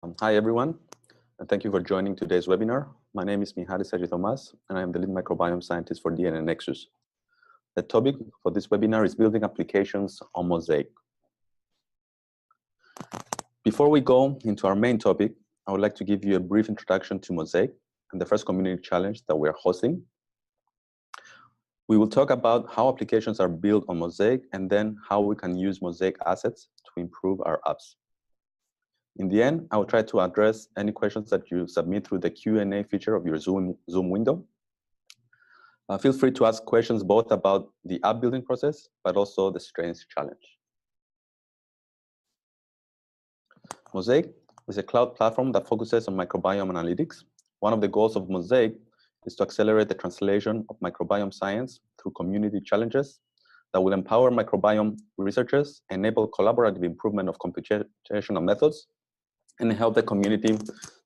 Hi, everyone, and thank you for joining today's webinar. My name is Mihaly Sergi-Thomas, and I am the lead microbiome scientist for DNA Nexus. The topic for this webinar is building applications on Mosaic. Before we go into our main topic, I would like to give you a brief introduction to Mosaic and the first community challenge that we are hosting. We will talk about how applications are built on Mosaic and then how we can use Mosaic assets to improve our apps. In the end, I will try to address any questions that you submit through the Q&A feature of your Zoom window. Feel free to ask questions both about the app building process, but also the strains challenge. Mosaic is a cloud platform that focuses on microbiome analytics. One of the goals of Mosaic is to accelerate the translation of microbiome science through community challenges that will empower microbiome researchers, enable collaborative improvement of computational methods, and help the community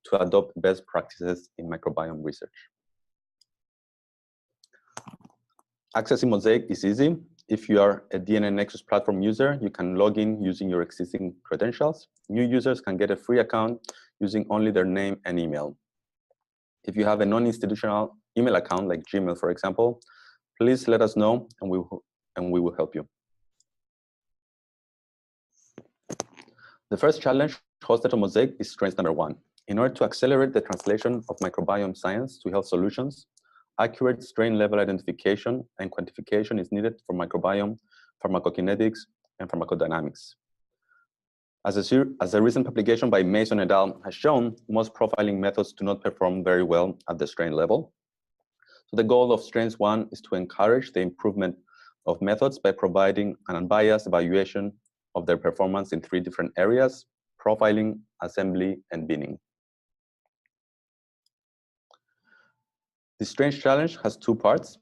to adopt best practices in microbiome research. Accessing Mosaic is easy. If you are a DNA Nexus platform user, you can log in using your existing credentials. New users can get a free account using only their name and email. If you have a non-institutional email account like Gmail, for example, please let us know and we will help you. The first challenge hosted on Mosaic is strains number 1. In order to accelerate the translation of microbiome science to health solutions, accurate strain level identification and quantification is needed for microbiome, pharmacokinetics, and pharmacodynamics. As a recent publication by Mason et al. Has shown, most profiling methods do not perform very well at the strain level. So the goal of strains 1 is to encourage the improvement of methods by providing an unbiased evaluation of their performance in 3 different areas: profiling, assembly, and binning. The strains challenge has 2 parts.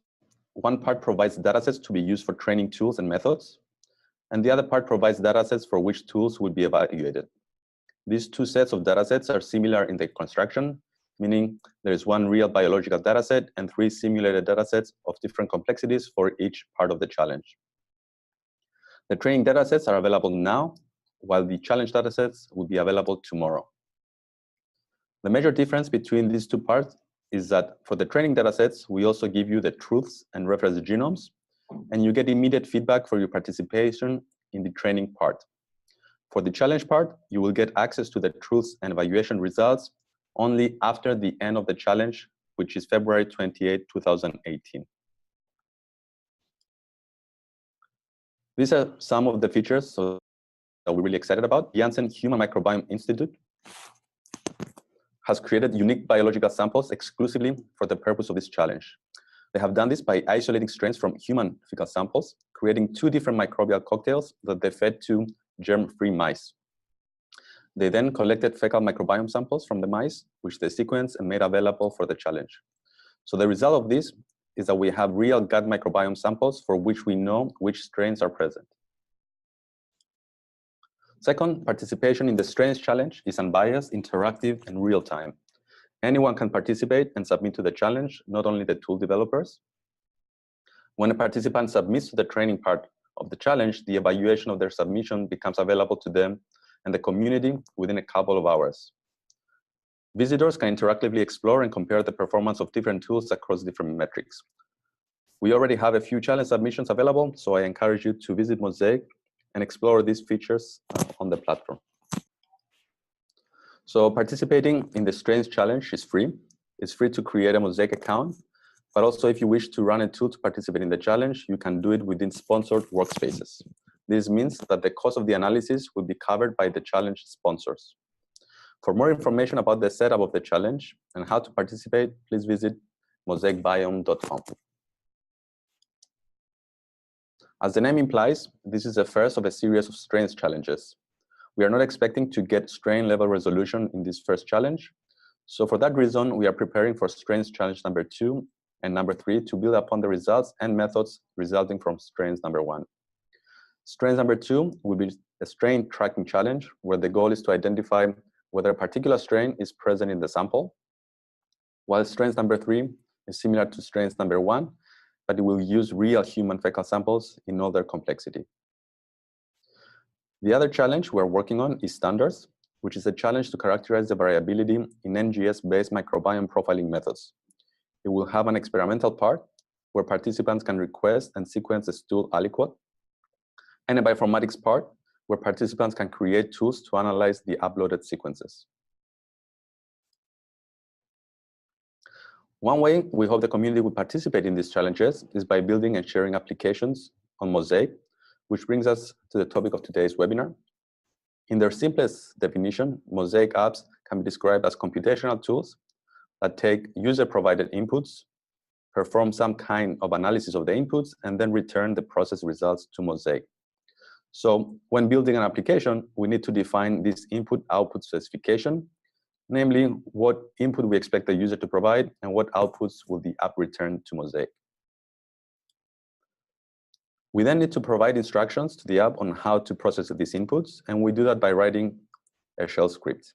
One part provides datasets to be used for training tools and methods, and the other part provides datasets for which tools will be evaluated. These 2 sets of datasets are similar in the construction, meaning there is 1 real biological dataset and 3 simulated datasets of different complexities for each part of the challenge. The training datasets are available now, while the challenge datasets will be available tomorrow. The major difference between these 2 parts is that for the training datasets, we also give you the truths and reference genomes, and you get immediate feedback for your participation in the training part. For the challenge part, you will get access to the truths and evaluation results only after the end of the challenge, which is February 28, 2018. These are some of the features that we're really excited about. Janssen Human Microbiome Institute has created unique biological samples exclusively for the purpose of this challenge. They have done this by isolating strains from human fecal samples, creating 2 different microbial cocktails that they fed to germ-free mice. They then collected fecal microbiome samples from the mice, which they sequenced and made available for the challenge. So the result of this is that we have real gut microbiome samples for which we know which strains are present. Second, participation in the strains challenge is unbiased, interactive, and real-time. Anyone can participate and submit to the challenge, not only the tool developers. When a participant submits to the training part of the challenge, the evaluation of their submission becomes available to them and the community within a couple of hours. Visitors can interactively explore and compare the performance of different tools across different metrics. We already have a few challenge submissions available, so I encourage you to visit Mosaic and explore these features on the platform. So participating in the strains challenge is free. It's free to create a Mosaic account, but also if you wish to run a tool to participate in the challenge, you can do it within sponsored workspaces. This means that the cost of the analysis will be covered by the challenge sponsors. For more information about the setup of the challenge and how to participate, please visit mosaicbiome.com. As the name implies, this is the first of a series of strains challenges. We are not expecting to get strain level resolution in this first challenge. So for that reason, we are preparing for strains challenge number 2 and number 3 to build upon the results and methods resulting from strains number 1. Strains number 2 will be a strain tracking challenge where the goal is to identify whether a particular strain is present in the sample, while strains number 3 is similar to strains number 1, but it will use real human fecal samples in all their complexity. The other challenge we're working on is standards. which is a challenge to characterize the variability in NGS-based microbiome profiling methods. It will have an experimental part where participants can request and sequence the stool aliquot, and a bioinformatics part where participants can create tools to analyze the uploaded sequences. One way we hope the community will participate in these challenges is by building and sharing applications on Mosaic, which brings us to the topic of today's webinar. In their simplest definition, Mosaic apps can be described as computational tools that take user-provided inputs, perform some kind of analysis of the inputs, and then return the process results to Mosaic. So when building an application, we need to define this input-output specification, namely what input we expect the user to provide and what outputs will the app return to Mosaic. We then need to provide instructions to the app on how to process these inputs, and we do that by writing a shell script.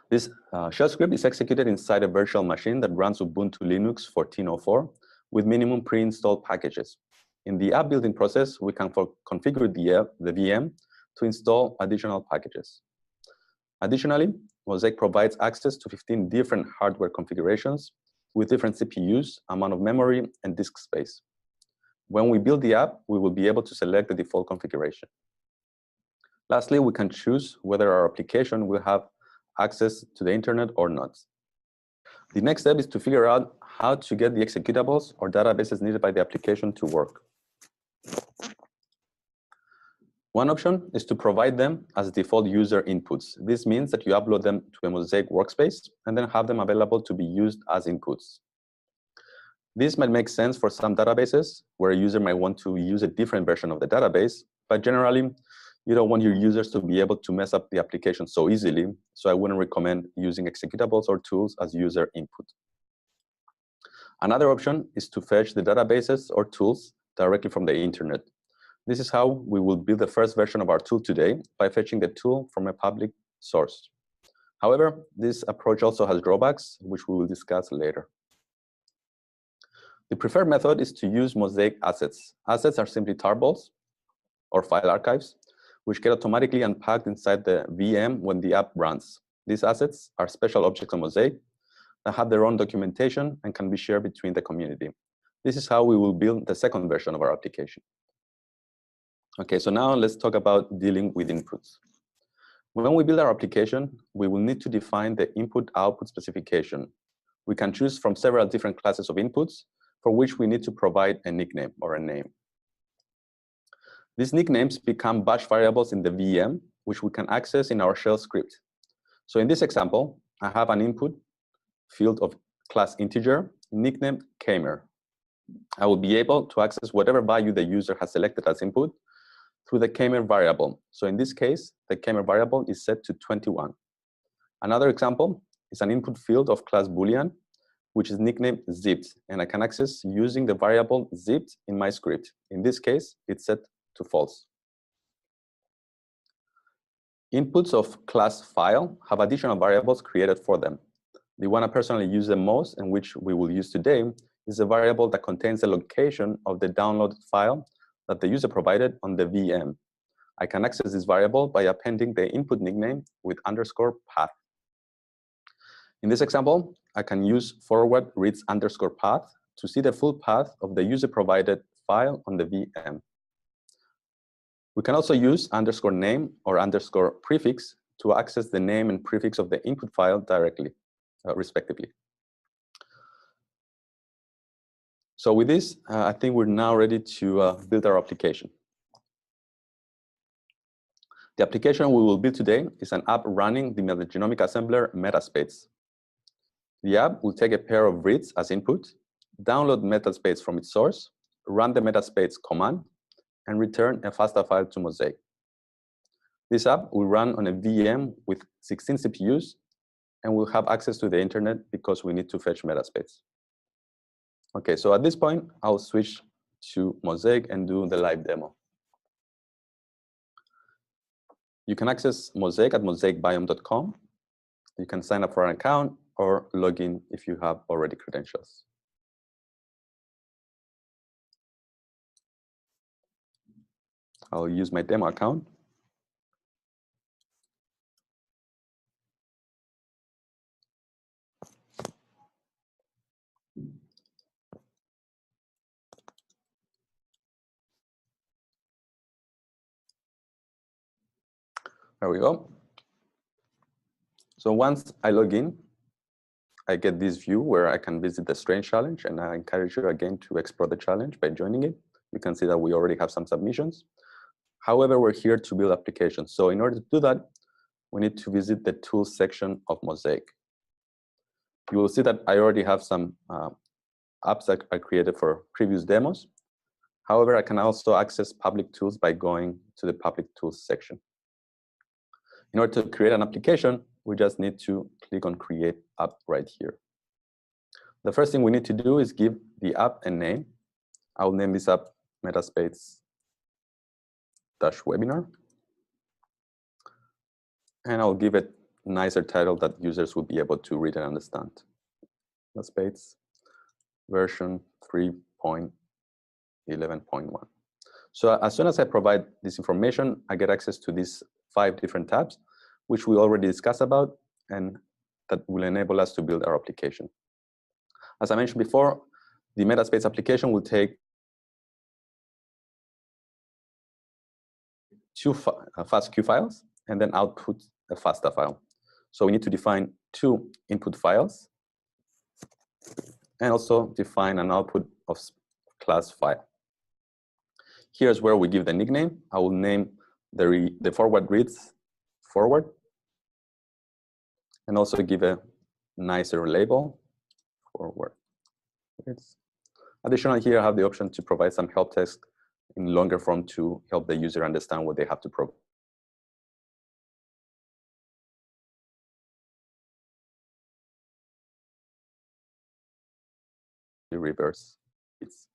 This shell script is executed inside a virtual machine that runs Ubuntu Linux 14.04 with minimum pre-installed packages. In the app building process, we can configure the VM to install additional packages. Additionally, Mosaic provides access to 15 different hardware configurations with different CPUs, amount of memory, and disk space. When we build the app, we will be able to select the default configuration. Lastly, we can choose whether our application will have access to the internet or not. The next step is to figure out how to get the executables or databases needed by the application to work. One option is to provide them as default user inputs. This means that you upload them to a Mosaic workspace and then have them available to be used as inputs. This might make sense for some databases where a user might want to use a different version of the database, but generally, you don't want your users to be able to mess up the application so easily, so I wouldn't recommend using executables or tools as user input. Another option is to fetch the databases or tools directly from the internet. This is how we will build the first version of our tool today, by fetching the tool from a public source. However, this approach also has drawbacks, which we will discuss later. The preferred method is to use Mosaic assets. Assets are simply tarballs or file archives, which get automatically unpacked inside the VM when the app runs. These assets are special objects on Mosaic that have their own documentation and can be shared between the community. This is how we will build the second version of our application. Okay, so now let's talk about dealing with inputs. When we build our application, we will need to define the input-output specification. We can choose from several different classes of inputs for which we need to provide a nickname or a name. These nicknames become bash variables in the VM, which we can access in our shell script. So in this example, I have an input field of class integer nicknamed Kamer. I will be able to access whatever value the user has selected as input through the Kamer variable. So in this case, the Kamer variable is set to 21. Another example is an input field of class Boolean, which is nicknamed zipped, and I can access using the variable zipped in my script. In this case, it's set to false. Inputs of class file have additional variables created for them. The one I personally use the most, and which we will use today, is a variable that contains the location of the downloaded file that the user provided on the VM. I can access this variable by appending the input nickname with _path. In this example, I can use forward reads _path to see the full path of the user provided file on the VM. We can also use _name or _prefix to access the name and prefix of the input file directly, respectively. So with this, I think we're now ready to build our application. The application we will build today is an app running the metagenomic assembler Metaspace. The app will take a pair of reads as input, download Metaspace from its source, run the Metaspace command, and return a FASTA file to Mosaic. This app will run on a VM with 16 CPUs and will have access to the internet because we need to fetch Metaspace. Okay, so at this point, I'll switch to Mosaic and do the live demo. You can access Mosaic at mosaicbiome.com. You can sign up for an account or log in if you have already credentials. I'll use my demo account. There we go. So once I log in, I get this view where I can visit the Strange Challenge, and I encourage you again to explore the challenge by joining it. You can see that we already have some submissions. However, we're here to build applications. So in order to do that, we need to visit the Tools section of Mosaic. You will see that I already have some apps that I created for previous demos. However, I can also access public tools by going to the public tools section. In order to create an application, we just need to click on Create App right here. The first thing we need to do is give the app a name. I'll name this app Metaspace-webinar. And I'll give it a nicer title that users will be able to read and understand. Metaspace version 3.11.1. So as soon as I provide this information, I get access to these 5 different tabs, which we already discussed about, and that will enable us to build our application. As I mentioned before, the Metaspace application will take 2 FASTQ files and then output a FASTA file. So we need to define 2 input files and also define an output of class file. Here's where we give the nickname. I will name the forward reads forward, and also give a nicer label, forward reads. Additionally, here I have the option to provide some help text in longer form to help the user understand what they have to provide. Reverse it's.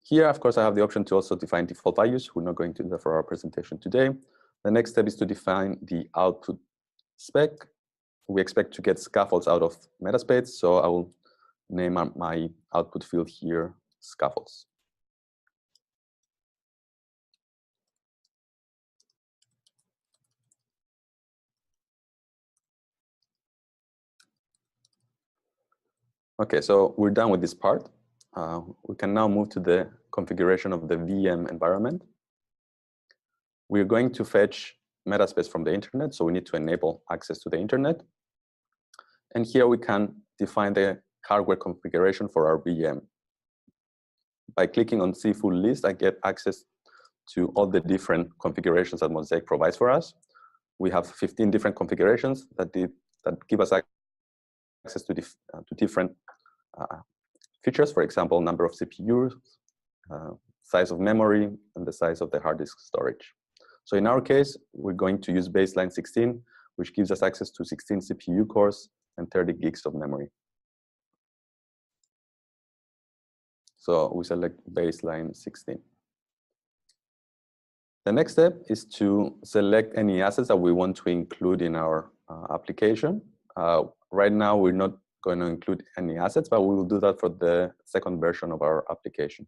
Here, of course, I have the option to also define default values. We're not going to do that for our presentation today. The next step is to define the output spec. We expect to get scaffolds out of Metaspace, so I will name my output field here scaffolds. Okay, so we're done with this part. We can now move to the configuration of the VM environment. We're going to fetch Metaspace from the internet, so we need to enable access to the internet. And here we can define the hardware configuration for our VM. By clicking on See Full List, I get access to all the different configurations that Mosaic provides for us. We have 15 different configurations that give us access to different features, for example, number of CPUs, size of memory, and the size of the hard disk storage. So in our case, we're going to use baseline 16, which gives us access to 16 CPU cores and 30 gigs of memory. So we select baseline 16. The next step is to select any assets that we want to include in our application. Right now, we're not going to include any assets, but we will do that for the second version of our application.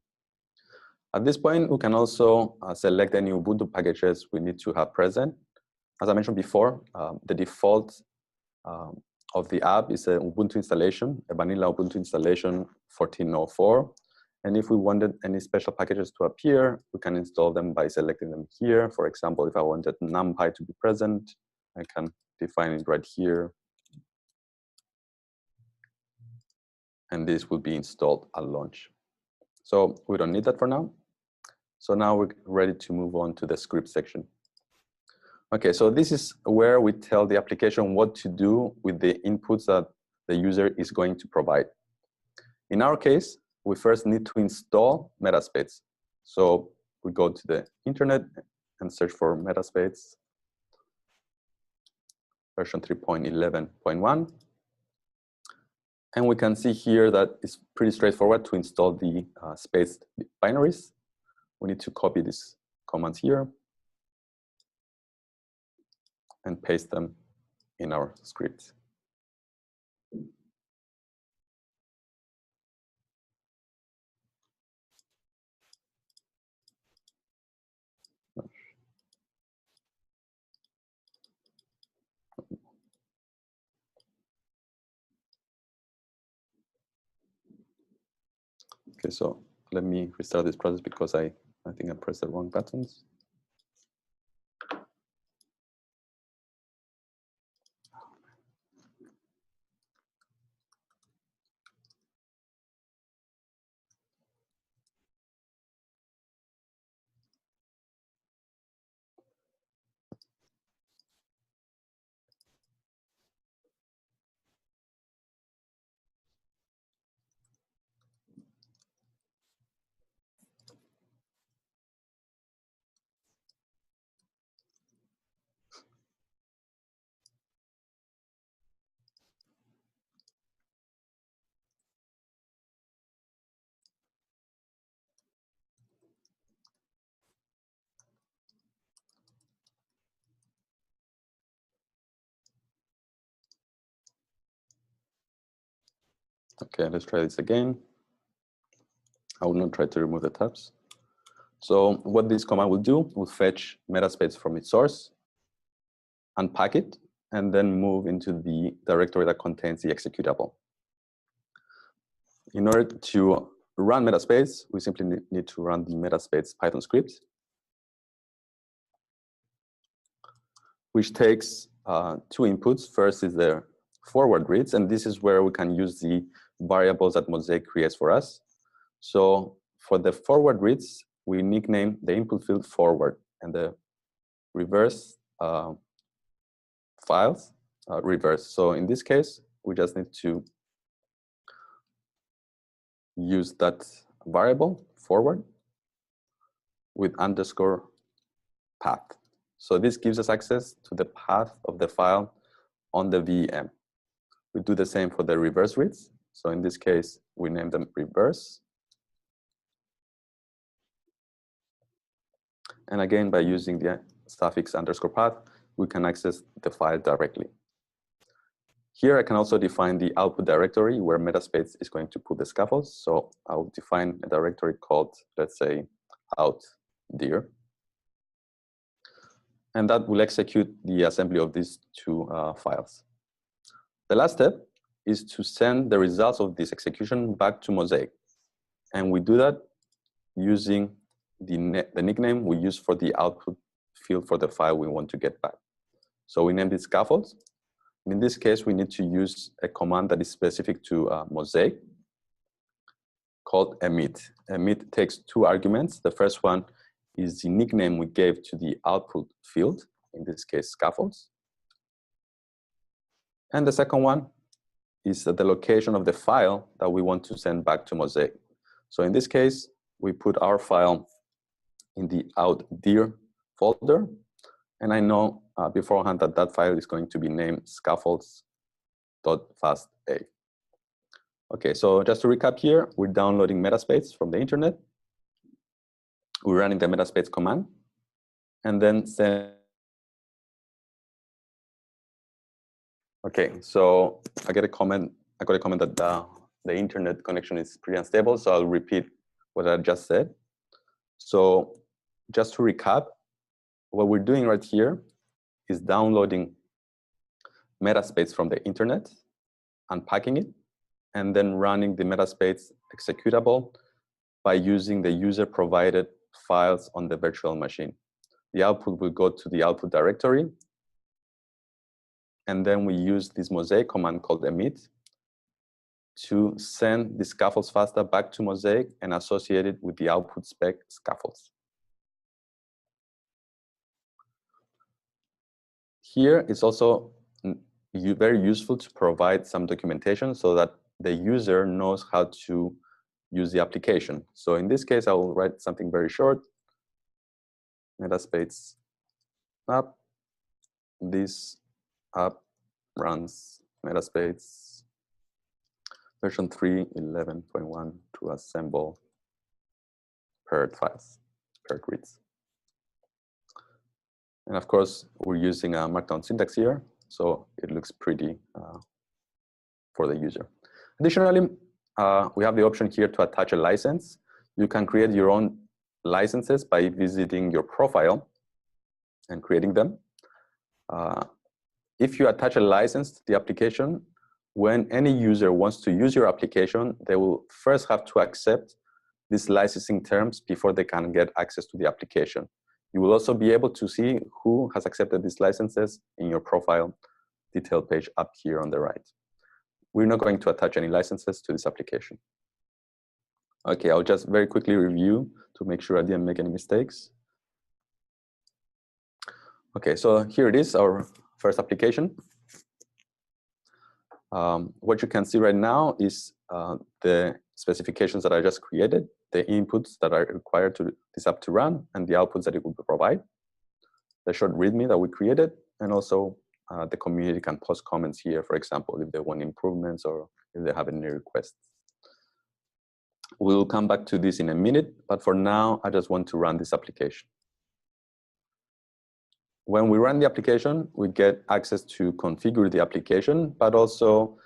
At this point, we can also select any Ubuntu packages we need to have present. As I mentioned before, the default of the app is an Ubuntu installation, a vanilla Ubuntu installation 14.04. And if we wanted any special packages to appear, we can install them by selecting them here. For example, if I wanted NumPy to be present, I can define it right here. And this will be installed at launch. So we don't need that for now. So now we're ready to move on to the script section. Okay, so this is where we tell the application what to do with the inputs that the user is going to provide. In our case, we first need to install Metaspace. So we go to the internet and search for Metaspace version 3.11.1. And we can see here that it's pretty straightforward to install the spaced binaries. We need to copy these commands here and paste them in our script. Okay, so let me restart this process because I think I pressed the wrong buttons. Okay, let's try this again. I will not try to remove the tabs. So what this command will do will fetch metaspace from its source, unpack it, and then move into the directory that contains the executable. In order to run metaspace, we simply need to run the metaspace Python script, which takes two inputs. First is the forward reads, and this is where we can use the variables that Mosaic creates for us. So for the forward reads, we nickname the input field forward, and the reverse files reverse. So in this case, we just need to use that variable forward with underscore path. So this gives us access to the path of the file on the VM. We do the same for the reverse reads. So in this case, we name them reverse. And again, by using the suffix underscore path, we can access the file directly. Here, I can also define the output directory where metaspace is going to put the scaffolds. So I'll define a directory called, let's say, out dir. And that will execute the assembly of these two files. The last step is to send the results of this execution back to Mosaic. And we do that using the nickname we use for the output field for the file we want to get back. So we name these scaffolds. In this case, we need to use a command that is specific to Mosaic called emit. Emit takes two arguments. The first one is the nickname we gave to the output field, in this case, scaffolds. And the second one is the location of the file that we want to send back to Mosaic. So in this case, we put our file in the out dir folder. And I know beforehand that that file is going to be named scaffolds.fasta. Okay, so just to recap here, we're downloading metaspace from the internet. We're running the metaspace command, and then send. Okay, so I got a comment that the internet connection is pretty unstable, so I'll repeat what I just said. So just to recap, what we're doing right here is downloading metaspace from the internet, unpacking it, and then running the metaspace executable by using the user-provided files on the virtual machine. The output will go to the output directory, and then we use this Mosaic command called emit to send the scaffolds FASTA back to Mosaic and associate it with the output spec scaffolds. Here, it's also very useful to provide some documentation so that the user knows how to use the application. So in this case, I will write something very short. Metaspace app. This app runs metaspace version 3.11.1 to assemble paired files, paired reads. And of course, we're using a Markdown syntax here, so it looks pretty for the user. Additionally, we have the option here to attach a license. You can create your own licenses by visiting your profile and creating them. If you attach a license to the application, when any user wants to use your application, they will first have to accept these licensing terms before they can get access to the application. You will also be able to see who has accepted these licenses in your profile detail page up here on the right. We're not going to attach any licenses to this application. Okay, I'll just very quickly review to make sure I didn't make any mistakes. Okay, so here it is, our first application. What you can see right now is the specifications that I just created, the inputs that are required to this app to run, and the outputs that it will provide, the short README that we created, and also the community can post comments here, for example, if they want improvements or if they have any requests. We'll come back to this in a minute, but for now, I just want to run this application. When we run the application, we get access to configure the application, but also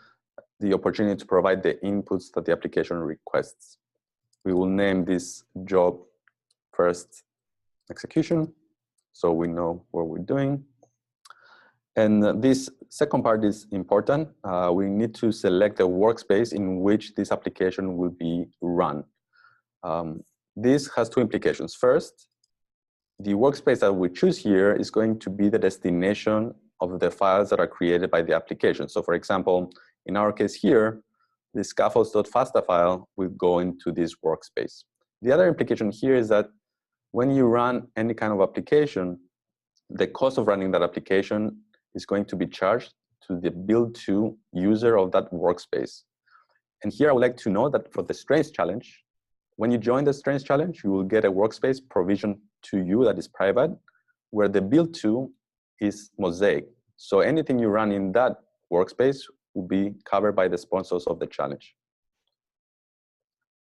the opportunity to provide the inputs that the application requests. We will name this job first execution, so we know what we're doing. And this second part is important. We need to select a workspace in which this application will be run. This has two implications. First, the workspace that we choose here is going to be the destination of the files that are created by the application. So for example, in our case here, the scaffolds.fasta file will go into this workspace. The other implication here is that when you run any kind of application, the cost of running that application is going to be charged to the build.to user of that workspace. And here I would like to know that for the Strengths Challenge, when you join the Strengths Challenge, you will get a workspace provisioned to you that is private, where the build.to is Mosaic. So anything you run in that workspace will be covered by the sponsors of the challenge.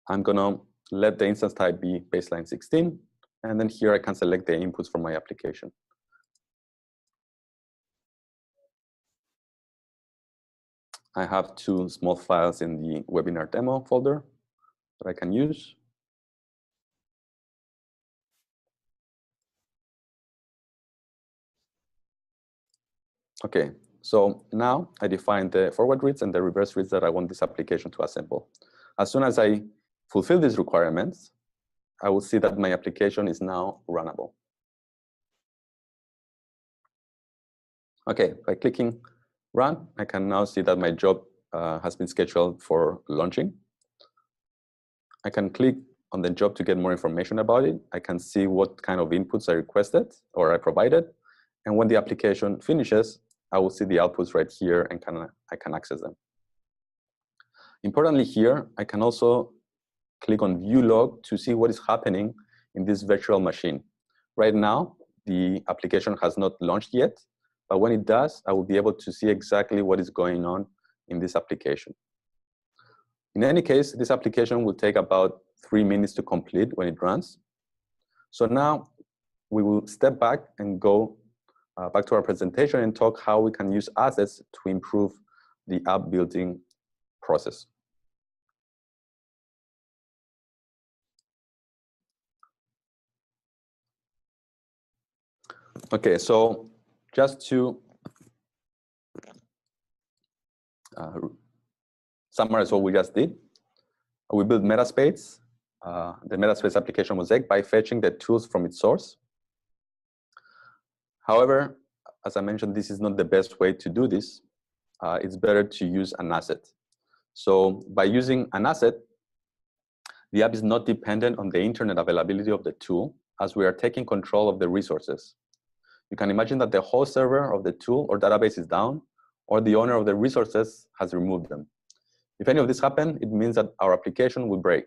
I'm gonna let the instance type be baseline 16, and then here I can select the inputs for my application. I have two small files in the webinar demo folder that I can use. Okay, so now I define the forward reads and the reverse reads that I want this application to assemble. As soon as I fulfill these requirements, I will see that my application is now runnable. Okay, by clicking run, I can now see that my job has been scheduled for launching. I can click on the job to get more information about it. I can see what kind of inputs I requested or I provided. And when the application finishes, I will see the outputs right here and I can access them. Importantly here, I can also click on view log to see what is happening in this virtual machine. Right now, the application has not launched yet, but when it does, I will be able to see exactly what is going on in this application. In any case, this application will take about 3 minutes to complete when it runs. So now we will step back and go back to our presentation and talk how we can use assets to improve the app building process. Okay, so just to summarize what we just did, we built Metaspace, the Metaspace application Mosaic, by fetching the tools from its source. However, as I mentioned, this is not the best way to do this. It's better to use an asset. So by using an asset, the app is not dependent on the internet availability of the tool, as we are taking control of the resources. You can imagine that the host server of the tool or database is down, or the owner of the resources has removed them. If any of this happens, it means that our application will break.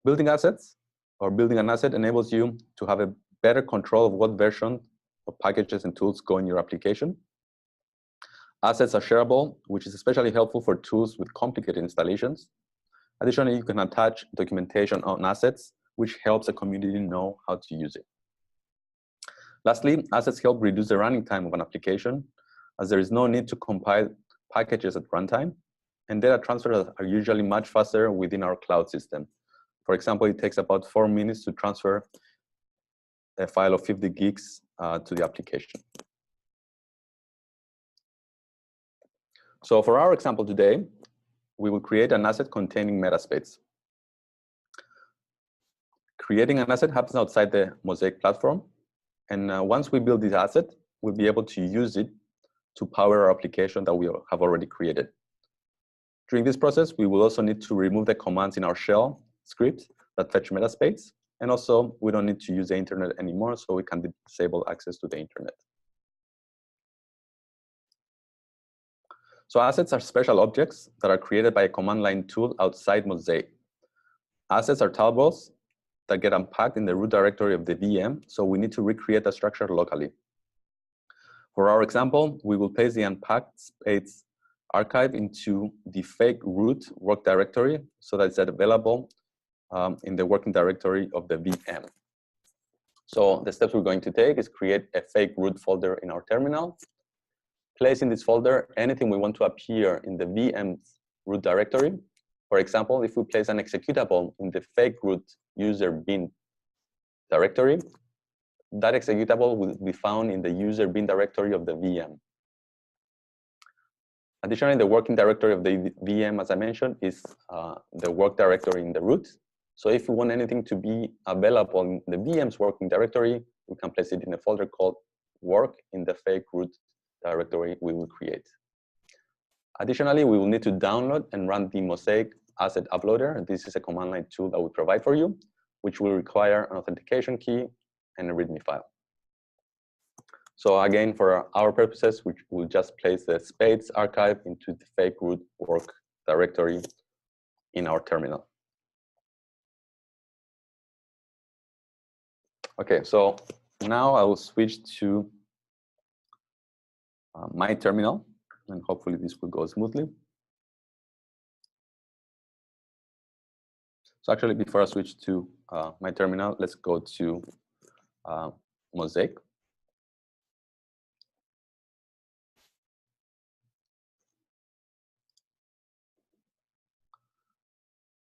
Building assets or building an asset enables you to have a better control of what version of packages and tools go in your application. Assets are shareable, which is especially helpful for tools with complicated installations. Additionally, you can attach documentation on assets, which helps the community know how to use it. Lastly, assets help reduce the running time of an application, as there is no need to compile packages at runtime, and data transfers are usually much faster within our cloud system. For example, it takes about 4 minutes to transfer a file of 50 gigs to the application. So for our example today, we will create an asset containing Metaspace. Creating an asset happens outside the Mosaic platform. And once we build this asset, we'll be able to use it to power our application that we have already created. During this process, we will also need to remove the commands in our shell script that fetch Metaspace. And also, we don't need to use the internet anymore, so we can disable access to the internet. So assets are special objects that are created by a command line tool outside Mosaic. Assets are tables that get unpacked in the root directory of the VM, so we need to recreate the structure locally. For our example, we will paste the unpacked space archive into the fake root work directory so that it's available in the working directory of the VM. So the steps we're going to take is create a fake root folder in our terminal, place in this folder anything we want to appear in the VM's root directory. For example, if we place an executable in the fake root user bin directory, that executable will be found in the user bin directory of the VM. Additionally, the working directory of the VM, as I mentioned, is the work directory in the root. So if we want anything to be available in the VM's working directory, we can place it in a folder called work in the fake root directory we will create. Additionally, we will need to download and run the Mosaic asset uploader. This is a command line tool that we provide for you, which will require an authentication key and a README file. So again, for our purposes, we will just place the spades archive into the fake root work directory in our terminal. Okay, so now I will switch to my terminal, and hopefully this will go smoothly. So actually, before I switch to my terminal, let's go to Mosaic.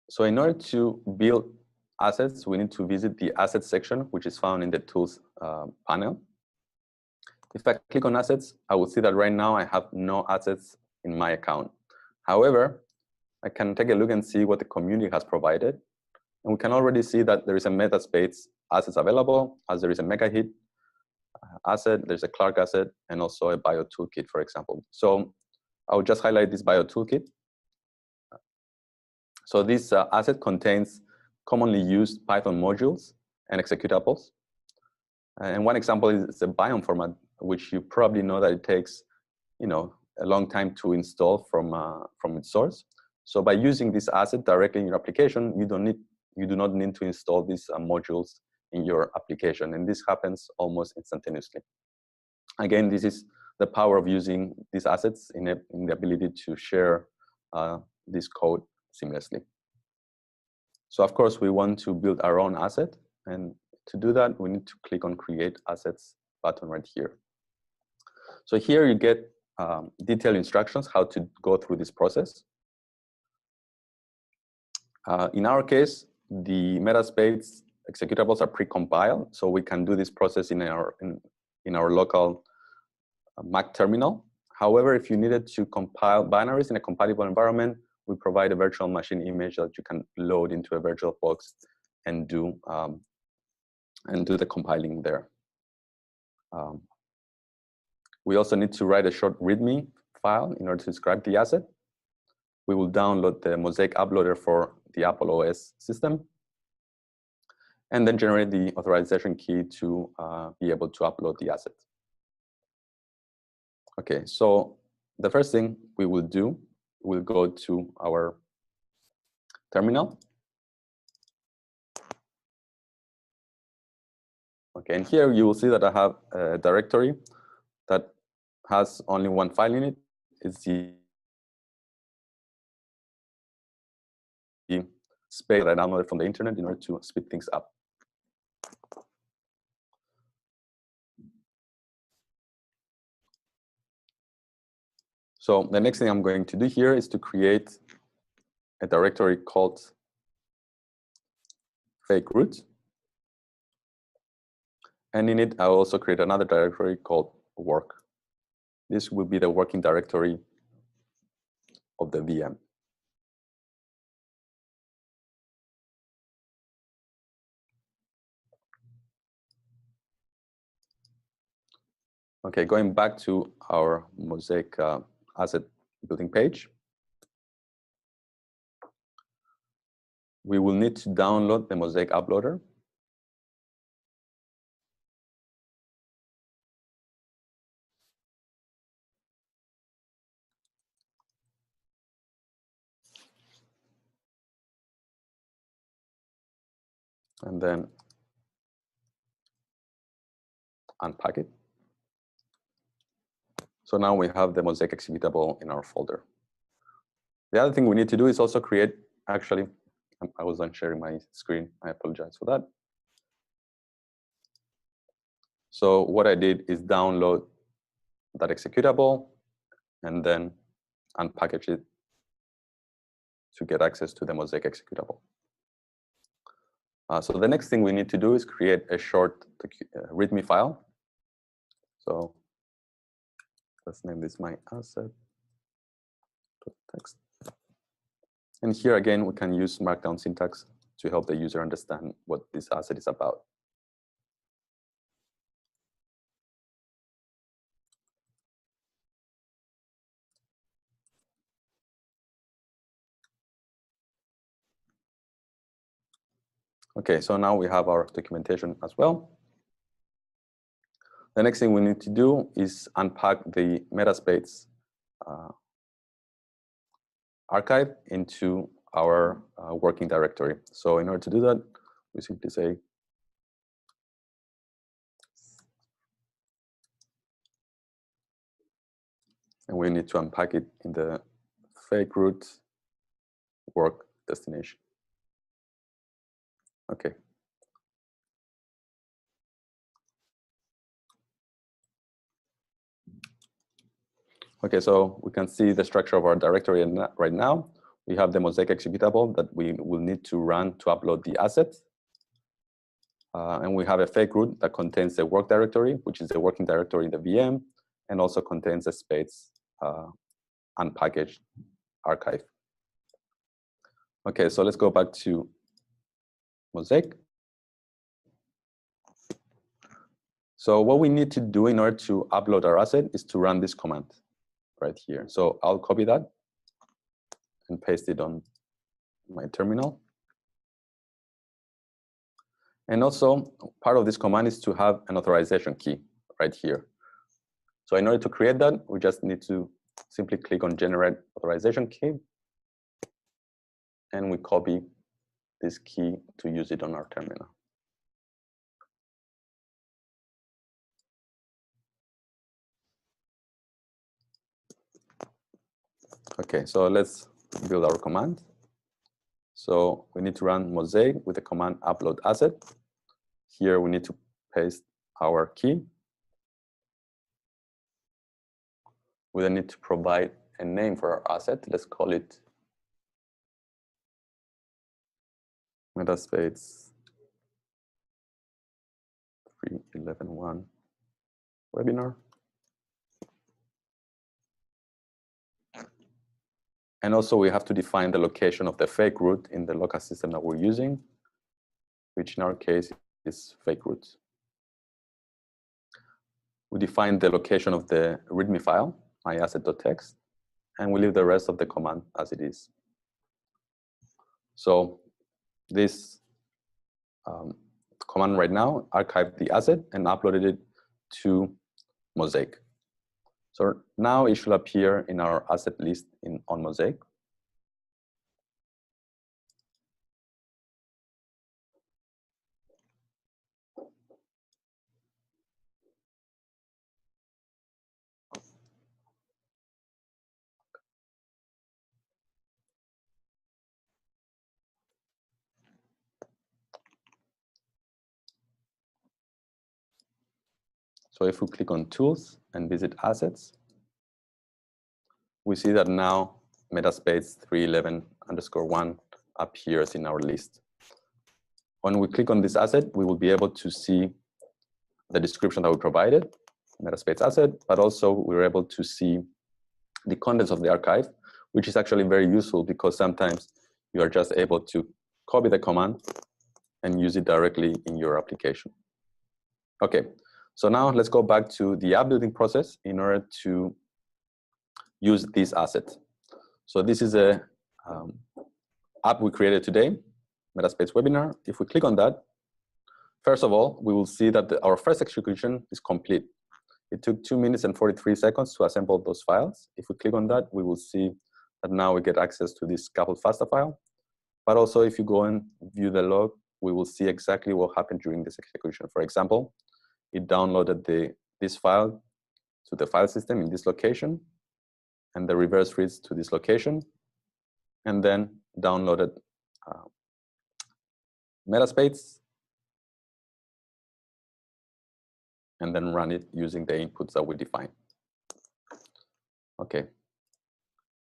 So in order to build assets, we need to visit the assets section, which is found in the tools panel. If I click on assets, I will see that right now I have no assets in my account. However, I can take a look and see what the community has provided. And we can already see that there is a Metaspades assets available, as there is a MegaHit asset, there's a Clark asset, and also a bio toolkit, for example. So I will just highlight this bio toolkit. So this asset contains commonly used Python modules and executables. And one example is the biome format, which you probably know that it takes, a long time to install from its source. So by using this asset directly in your application, you do not need to install these modules in your application, and this happens almost instantaneously. Again, this is the power of using these assets in the ability to share this code seamlessly. So of course, we want to build our own asset, and to do that, we need to click on Create Assets button right here. So here you get detailed instructions how to go through this process. In our case, the Metaspades executables are pre-compiled, so we can do this process in our local Mac terminal. However, if you needed to compile binaries in a compatible environment, we provide a virtual machine image that you can load into a virtual box and do the compiling there. We also need to write a short README file in order to describe the asset. We will download the Mosaic uploader for the Apple OS system, and then generate the authorization key to be able to upload the asset. Okay, so the first thing we will do, we'll go to our terminal. Okay, and here you will see that I have a directory that has only one file in it. It's the spade that I downloaded from the internet in order to speed things up. So the next thing I'm going to do here is to create a directory called fake root. And in it, I'll also create another directory called work. This will be the working directory of the VM. Okay, going back to our Mosaic asset building page, we will need to download the Mosaic uploader. And then unpack it. So now we have the Mosaic executable in our folder. The other thing we need to do is also create, actually, I wasn't sharing my screen. I apologize for that. So what I did is download that executable and then unpackage it to get access to the Mosaic executable. So the next thing we need to do is create a short README file. So let's name this my asset.text. And here again, we can use Markdown syntax to help the user understand what this asset is about. Okay, so now we have our documentation as well. The next thing we need to do is unpack the Metaspace archive into our working directory. So in order to do that, we simply say and we need to unpack it in the fake root work destination. Okay. Okay, so we can see the structure of our directory right now. We have the Mosaic executable that we will need to run to upload the asset. And we have a fake root that contains the work directory, which is the working directory in the VM, and also contains a space unpackaged archive. Okay, so let's go back to Mosaic. So what we need to do in order to upload our asset is to run this command right here. So I'll copy that and paste it on my terminal. And also part of this command is to have an authorization key right here. So in order to create that, we just need to simply click on generate authorization key. And we copy this key to use it on our terminal. Okay, so let's build our command. So we need to run Mosaic with the command upload asset. Here we need to paste our key. We then need to provide a name for our asset. Let's call it Metaspace 3.11.1 webinar. And also we have to define the location of the fake root in the local system that we're using, which in our case is fake root. We define the location of the README file, myasset.txt, and we leave the rest of the command as it is. So this command right now archived the asset and uploaded it to Mosaic. So now it should appear in our asset list on Mosaic. So if we click on Tools and visit Assets, we see that now Metaspace 3.11.1 appears in our list. When we click on this asset, we will be able to see the description that we provided, Metaspace asset, but also we're able to see the contents of the archive, which is actually very useful because sometimes you are just able to copy the command and use it directly in your application. Okay, so now let's go back to the app building process in order to use this asset. So this is a app we created today, Metaspace webinar. If we click on that, first of all, we will see that our first execution is complete. It took 2 minutes and 43 seconds to assemble those files. If we click on that, we will see that now we get access to this scaffold FASTA file. But also, if you go and view the log, we will see exactly what happened during this execution. For example, it downloaded this file to the file system in this location, and the reverse reads to this location, and then downloaded Metaspace, and then run it using the inputs that we define. Okay,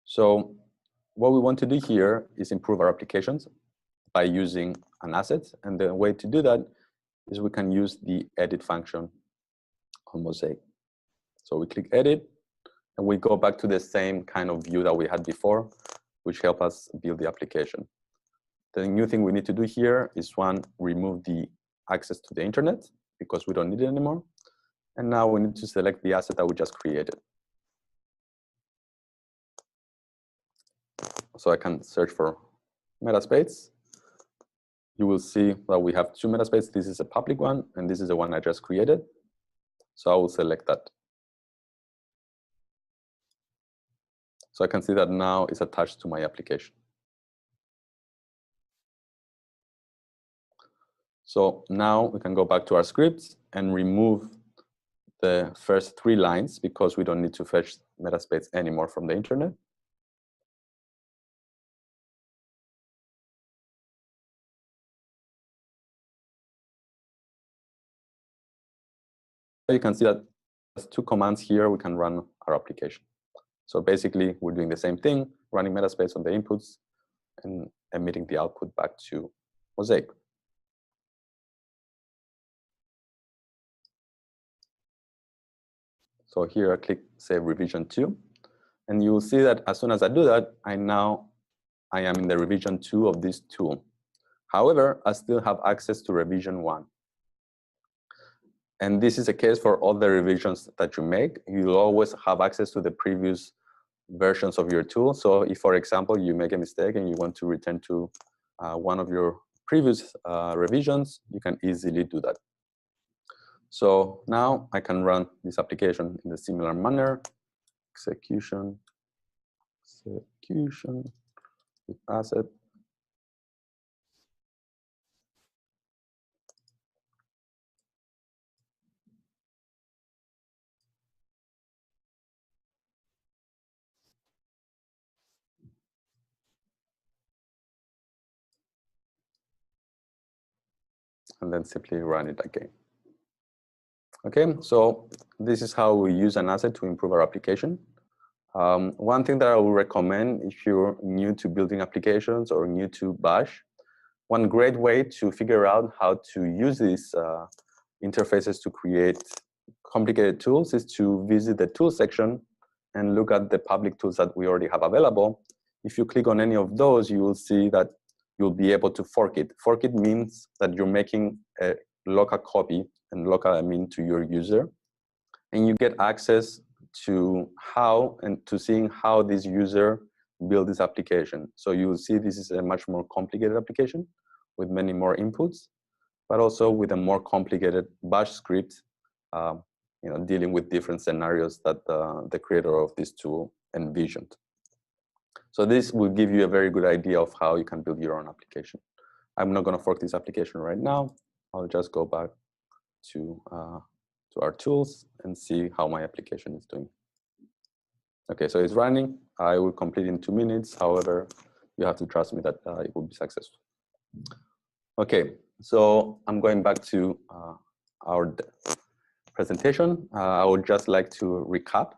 So what we want to do here is improve our applications by using an asset. And the way to do that is we can use the edit function on Mosaic. So we click edit, and we go back to the same kind of view that we had before, which help us build the application. The new thing we need to do here is one, remove the access to the internet because we don't need it anymore. And now we need to select the asset that we just created. So I can search for Metaspace. You will see that we have two Metaspace. This is a public one, and this is the one I just created. So I will select that. So I can see that now it's attached to my application. So now we can go back to our scripts and remove the first 3 lines because we don't need to fetch Metaspace anymore from the internet. You can see that there's 2 commands here we can run our application. So basically, we're doing the same thing, running Metaspace on the inputs and emitting the output back to Mosaic. So here I click Save Revision 2, and you will see that as soon as I do that, I am in the revision 2 of this tool. However, I still have access to revision 1. And this is the case for all the revisions that you make. You'll always have access to the previous versions of your tool. So if, for example, you make a mistake and you want to return to one of your previous revisions, you can easily do that. So now I can run this application in a similar manner. Execution with asset. And then simply run it again. Okay, so this is how we use an asset to improve our application. One thing that I would recommend if you're new to building applications or new to Bash, one great way to figure out how to use these interfaces to create complicated tools is to visit the tool section and look at the public tools that we already have available. If you click on any of those, you will see that you'll be able to fork it. Fork it means that you're making a local copy, and local I mean to your user, and you get access to seeing how this user build this application. So you will see this is a much more complicated application with many more inputs, but also with a more complicated Bash script, dealing with different scenarios that the creator of this tool envisioned. So this will give you a very good idea of how you can build your own application. I'm not going to fork this application right now. I'll just go back to our tools and see how my application is doing. Okay, so it's running. I will complete in 2 minutes. However, you have to trust me that it will be successful. Okay, so I'm going back to our presentation. I would just like to recap.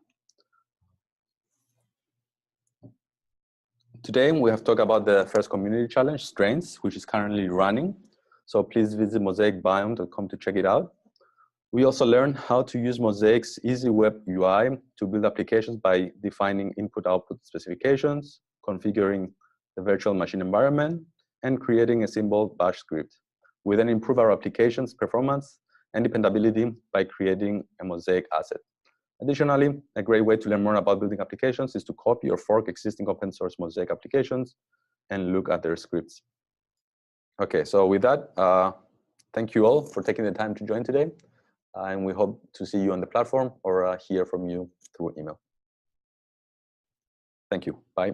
Today, we have talked about the first community challenge, Strains, which is currently running. So please visit mosaicbiome.com to check it out. We also learned how to use Mosaic's easy web UI to build applications by defining input-output specifications, configuring the virtual machine environment, and creating a simple Bash script. We then improve our application's performance and dependability by creating a Mosaic asset. Additionally, a great way to learn more about building applications is to copy or fork existing open source Mosaic applications and look at their scripts. Okay, so with that, thank you all for taking the time to join today. And we hope to see you on the platform or hear from you through email. Thank you. Bye.